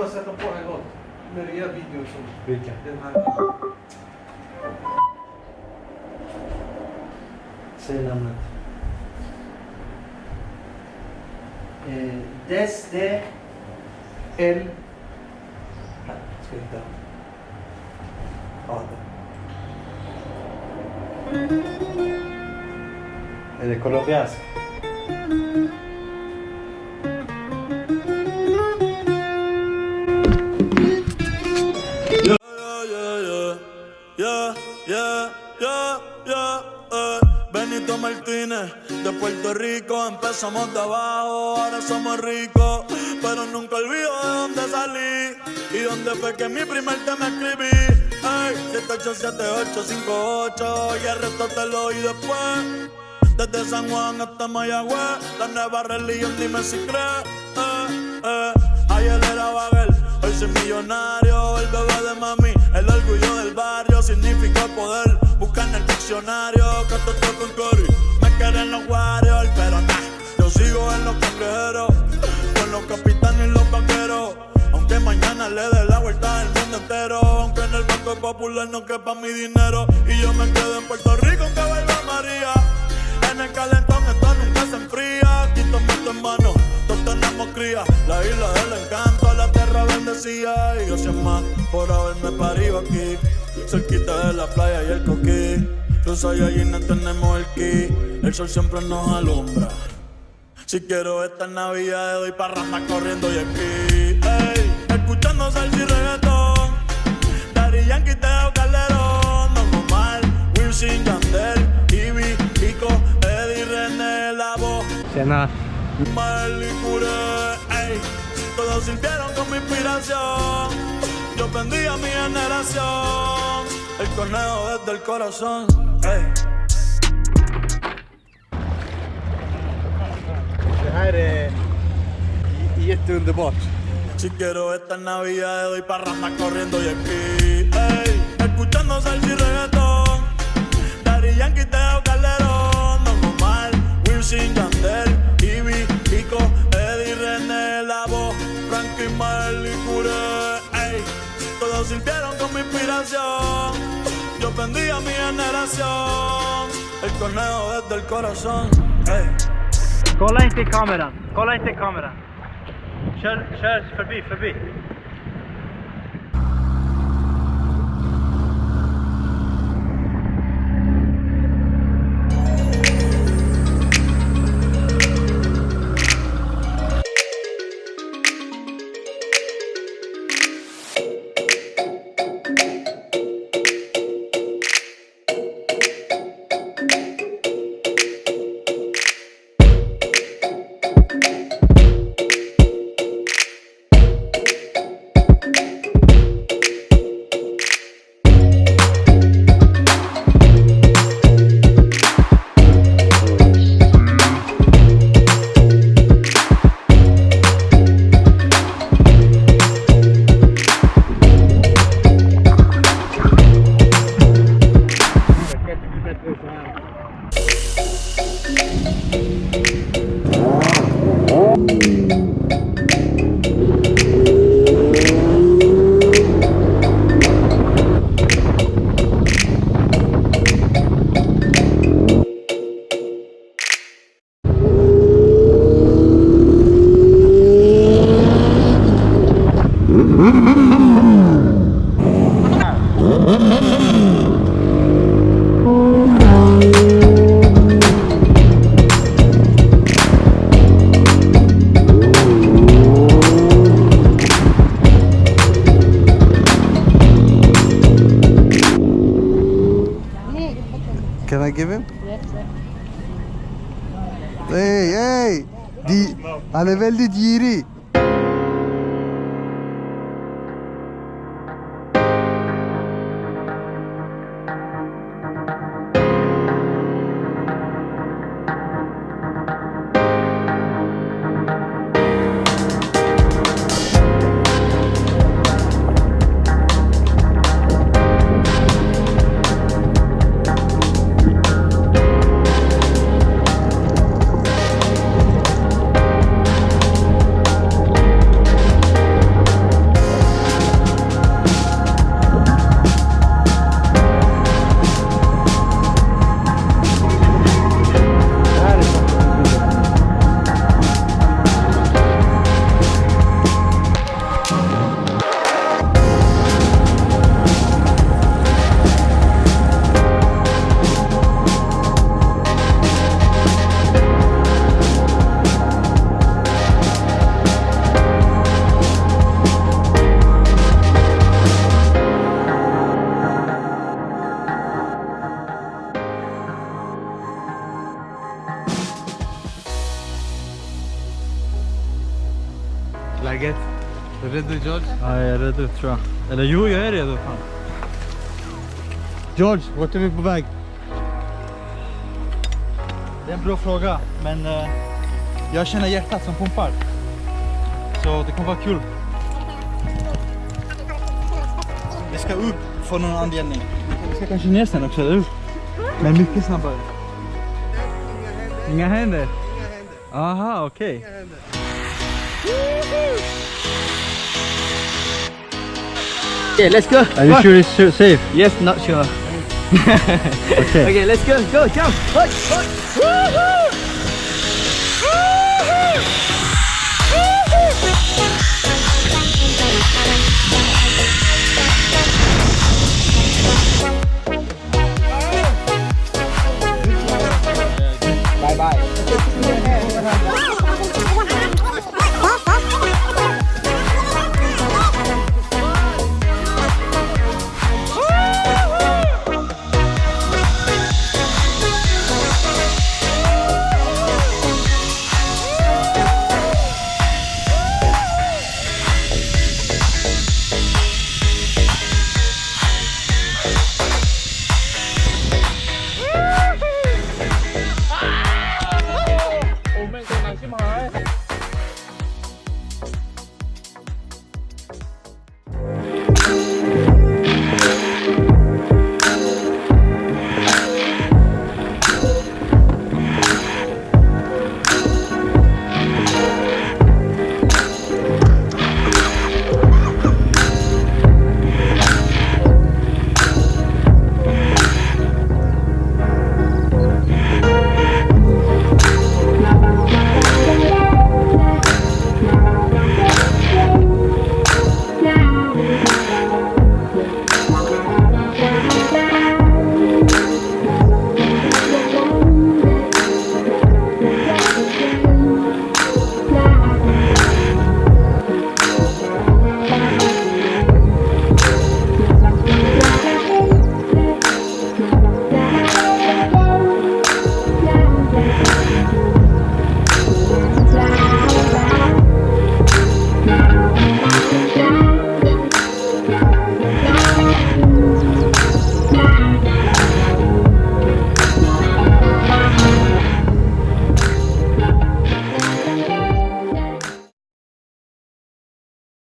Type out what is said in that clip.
bara sätta på en gång. När det är video så. Vilka? Den här. Säg namnet. Desde el... Ska hitta. Ja, det. Är det colombiansk? Benito Martínez, de Puerto Rico, empezamos de abajo, ahora somos ricos, pero nunca olvido de dónde salí y dónde fue que mi primer tema escribí. Ey, 787858 y el resto te lo doy después. Desde San Juan hasta Mayagüez, la nueva religión, dime si crees. Ayer era bagel, hoy soy millonario, el bebé de mami, el orgullo del barrio, significa poder. Busca en el diccionario, que te toco en Cory. Me quieren los Warriors, pero nah, yo sigo en los cangrejeros, con los capitanes y los vaqueros. Aunque mañana le dé la vuelta al mundo entero, aunque en el Banco Popular no quepa mi dinero. Y yo me quedo en Puerto Rico, aunque vuelva María. En el calentón esto nunca se enfría. Aquí toma tu hermano, todos tenemos cría. La isla del encanto, la tierra bendecida. Y gracias más por haberme parido aquí, cerquita de la playa y el coquí. Los Saiyajines tenemos el ki, el sol siempre nos alumbra. Si quiero esta Navidad doy parranda corriendo y aquí. Ey, escuchando salsa y reggaetón, Daddy Yankee, Teo Calderón, Don Omar, Wilson, Yandel, Ivy, Pico, Eddie, René, La Voz, Tjena. Marley, Curé, ey, todos sirvieron con mi inspiración. Yo vendí a mi generación, el conejo desde el corazón, ey. Det här är jätteunderbart. Si quiero esta Navidad doy parranda corriendo y aquí. Ey, escuchando salsa y reggaetón, Daddy Yankee, Teo Calderón, Don Omar, Wilson, Yandel, Ivy, Pico, Eddie, René, La Voz, Frankie, Marley, Curé, ey, todos sirvieron con mi inspiración. Yo vendí a mi generación, el conejo desde el corazón, ey. Kolla inte i kameran, kolla inte i kameran. Kör förbi. Can I give him? Hey! Han är väldigt girig. Läget? Är du redo George? Ja, jag är redo tror jag. Eller jo, jag är redo fan. George, vart är vi på väg? Det är en bra fråga, men jag känner hjärtat som pumpar. Så det kommer vara kul. Vi ska upp för någon anledning. Vi ska kanske ner sen också, eller hur? Men mycket snabbare. Inga händer? Aha, okej. Okay. Okay, let's go. Are you sure it's safe? Yes, not sure. Okay. Okay, let's go. Go, jump. Bye bye.